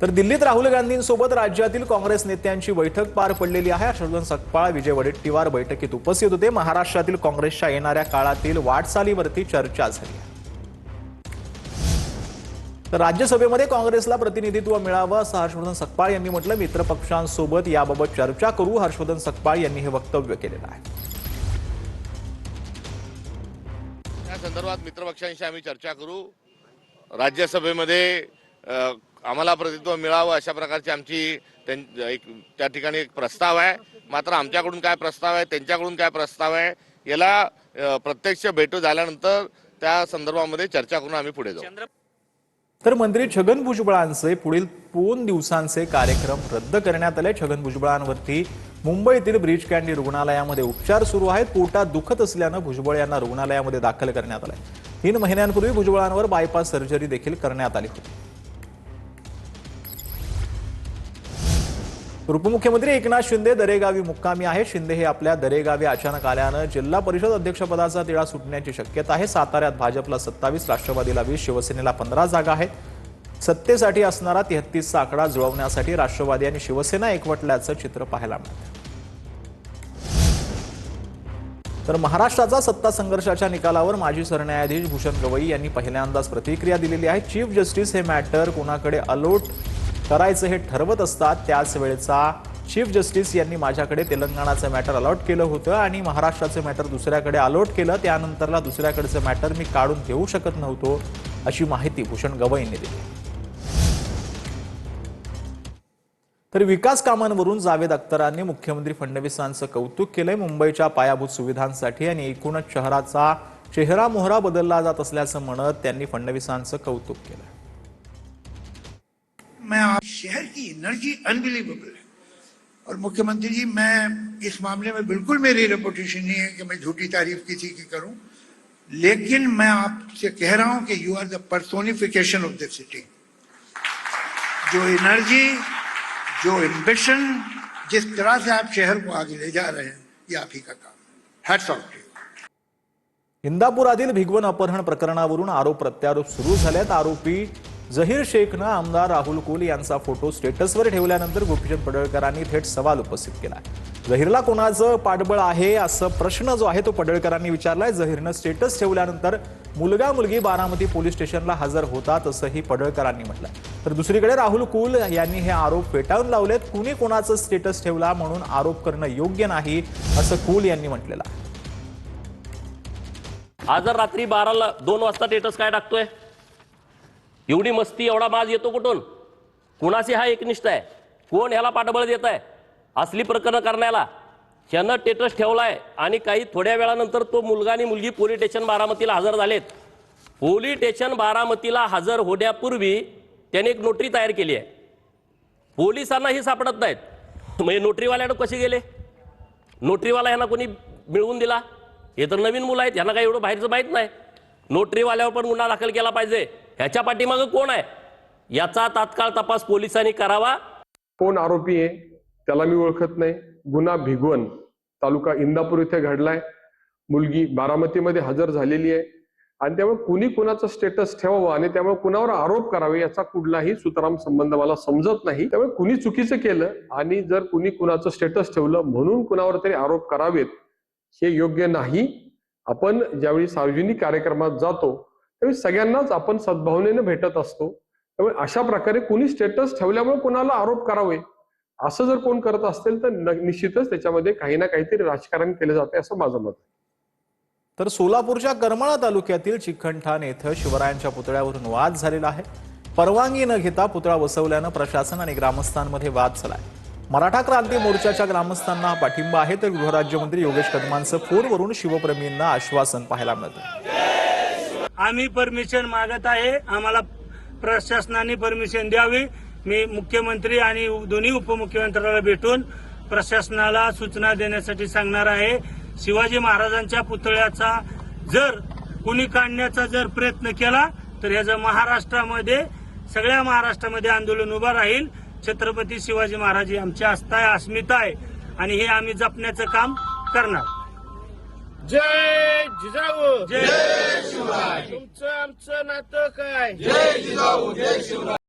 तर दिल्लीत राहुल गांधींसोबत राज्यातील काँग्रेस नेत्यांची बैठक पार पडलेली आहे। हर्षवर्धन सकपाळ, विजय वडेट्टीवार बैठकीत उपस्थित होते। महाराष्ट्रातील काँग्रेसच्या येणाऱ्या काळातील वाटचालीवरती चर्चा झाली। तर राज्यसभेमध्ये काँग्रेसला प्रतिनिधित्व मिळावं असं हर्षवर्धन सकपाळ यांनी म्हटलं। मित्रपक्षांसोबत याबाबत चर्चा करू, हर्षवर्धन सकपाळ यांनी हे वक्तव्य केलेलं आहे। या संदर्भात मित्रपक्षांशी आम्ही चर्चा करू। राज्यसभेमध्ये आम्हाला प्रतिनिधित्व मिळावं अशा प्रकारची आमची त्या ठिकाणी एक प्रस्ताव आहे। मात्र आमच्याकडून काय प्रस्ताव आहे, त्यांच्याकडून काय प्रस्ताव आहे, याला प्रत्यक्ष भेट झाल्यानंतर त्या संदर्भामध्ये चर्चा करून आम्ही पुढे जाऊ। तर मंत्री छगन भुजबळांचे पुढील 2 दिवसांचे कार्यक्रम रद्द करण्यात आले। छगन भुजबळांवरती मुंबईतील ब्रीच कँडी रुग्णालयामध्ये उपचार सुरू आहेत। पोटात दुखत असल्यानं भुजबळ यांना रुग्णालयामध्ये दाखल करण्यात आले। 3 महिन्यांपूर्वी भुजबळांवर बायपास सर्जरी देखील करण्यात आली होती। उपमुख्यमंत्री एकनाथ शिंदे दरेगावी मुक्कामी आहे। शिंदे हे आपल्या दरेगावी अचानक आल्यानं जिल्हा परिषद अध्यक्षपदाचा तिढा सुटण्याची शक्यता आहे। साताऱ्यात भाजपला 27, राष्ट्रवादीला 20, शिवसेनेला 15 जागा आहेत। सत्तेसाठी असणारा 33चा आकडा जुळवण्यासाठी राष्ट्रवादी आणि शिवसेना एकवटल्याचं चित्र पाहायला मिळतं। तर महाराष्ट्राचा सत्ता संघर्षाच्या निकालावर माजी सरन्यायाधीश भूषण गवई यांनी पहिल्यांदाच प्रतिक्रिया दिलेली आहे। चीफ जस्टिस हे मॅटर कोणाकडे अलॉट करायचं हे ठरवत असतात। त्याच वेळेचा चीफ जस्टिस यांनी माझ्याकडे तेलंगणाचं मॅटर अलॉट केलं होतं आणि महाराष्ट्राचं मॅटर दुसऱ्याकडे अलॉट केलं। त्यानंतरला दुसऱ्याकडचं मॅटर मी काढून घेऊ शकत नव्हतो, अशी माहिती भूषण गवईंनी दिली। तर विकास कामांवरून जावेद अख्तरांनी मुख्यमंत्री फडणवीसांचं कौतुक केलंय। मुंबईच्या पायाभूत सुविधांसाठी आणि एकूणच शहराचा चेहरा-मोहरा बदलला जात असल्याचं म्हणत त्यांनी फडणवीसांचं कौतुक केलं। मैं आप शहर की एनर्जी अनबिलीवेबल है और मुख्यमंत्री जी, मैं इस मामले में बिल्कुल मेरी रेपुटेशन नहीं है कि मैं झूठी तारीफ किसी की करूं, लेकिन मैं आपसे कह रहा हूं कि you are the personification of the city. जो एनर्जी, जो एम्बिशन, जिस तरह से आप शहर को आगे ले जा रहे हैं, ये आप ही का काम है। Hats off to you. इंदापुरातील भिगवण अपहरण प्रकरणावरून आरोप प्रत्यारोप सुरू झालेत। आरोपी जहीर शेखनं आमदार राहुल कुल यांचा फोटो स्टेटसवर ठेवल्यानंतर गोपीचंद पडळकरांनी थेट सवाल उपस्थित केला। जहीरला कोणाचं पाठबळ आहे असं प्रश्न जो आहे तो पडळकरांनी विचारलाय। जहीरनं स्टेटस ठेवल्यानंतर मुलगा मुलगी बारामती पोलीस स्टेशनला हजर होतात असंही पडळकरांनी म्हटलंय। तर दुसरीकडे राहुल कुल यांनी हे आरोप फेटाळून लावलेत। कुणी कोणाचं स्टेटस ठेवला म्हणून आरोप करणं योग्य नाही असं कुल यांनी म्हटलेलं आहे। आज रात्री 2 वाजता स्टेटस काय टाकतोय? एवढी मस्ती, एवढा माज येतो कुठून? कुणाशी हा एकनिष्ठ आहे? कोण ह्याला पाठबळ देत आहे असली प्रकरण करण्याला? ह्यानं स्टेटस ठेवलाय आणि काही थोड्या वेळानंतर तो मुलगा आणि मुलगी पोलीस स्टेशन बारामतीला हजर झालेत। पोलीस स्टेशन बारामतीला हजर होण्यापूर्वी त्याने एक नोटरी तयार केली आहे। पोलिसांना ही सापडत नाहीत, म्हणजे नोटरीवाल्यानं कसे गेले? नोटरीवाला ह्यांना कोणी मिळवून दिला? हे तर नवीन मुलं आहेत, ह्यांना काही एवढं बाहेरचं माहीत नाही। नोटरीवाल्यावर पण गुन्हा दाखल केला पाहिजे। ह्याच्या पाठीमागे कोण आहे याचा तात्काळ तपास पोलिसांनी करावा। कोण आरोपी आहे त्याला मी ओळखत नाही। गुन्हा भिगवण तालुका इंदापूर इथे घडलाय। मुलगी बारामतीमध्ये हजर झालेली आहे आणि त्यामुळे कुणी कुणाचं स्टेटस ठेवावं आणि त्यामुळे कुणावर आरोप करावे याचा कुठलाही सुतराम संबंध मला समजत नाही। त्यामुळे कुणी चुकीचं केलं आणि जर कुणी कुणाचं स्टेटस ठेवलं म्हणून कुणावर तरी आरोप करावेत हे योग्य नाही। आपण ज्यावेळी सार्वजनिक कार्यक्रमात जातो त्यावेळी सगळ्यांनाच आपण सद्भावनेने भेटत असतो। त्यामुळे अशा प्रकारे कुणी स्टेटस ठेवल्यामुळे कोणाला आरोप करावे असं जर कोण करत असतील तर निश्चितच त्याच्यामध्ये काही ना काहीतरी राजकारण केले जाते असं माझं मत आहे। तर सोलापूरच्या करमाळा तालुक्यातील चिकणठाण येथे शिवरायांच्या पुतळ्यावरून वाद झालेला आहे। परवानगी न घेता पुतळा बसवल्यानं प्रशासन आणि ग्रामस्थांमध्ये वाद झालाय। मराठा क्रांती मोर्चाच्या ग्रामस्थांना पाठिंबा आहे, तर गृहराज्यमंत्री योगेश कदमांचं फोनवरून शिवप्रेमींना आश्वासन पाहायला मिळतं। आम्ही परमिशन मागत आहे, आम्हाला प्रशासनाने परमिशन द्यावी। मी मुख्यमंत्री आणि दोन्ही उपमुख्यमंत्र्यांना भेटून प्रशासनाला सूचना देण्यासाठी सांगणार आहे। शिवाजी महाराजांच्या पुतळ्याचा जर कुणी काढण्याचा जर प्रयत्न केला तर याचं महाराष्ट्रामध्ये, सगळ्या महाराष्ट्रामध्ये आंदोलन उभं राहील। छत्रपती शिवाजी महाराज आमची आस्था आहे, अस्मिता आहे आणि हे आम्ही जपण्याचं काम करणार। जय जिजाऊ, जय शिवराय। तुमचं आमचं नातं काय? जय जिजाऊ, जय शिवराय।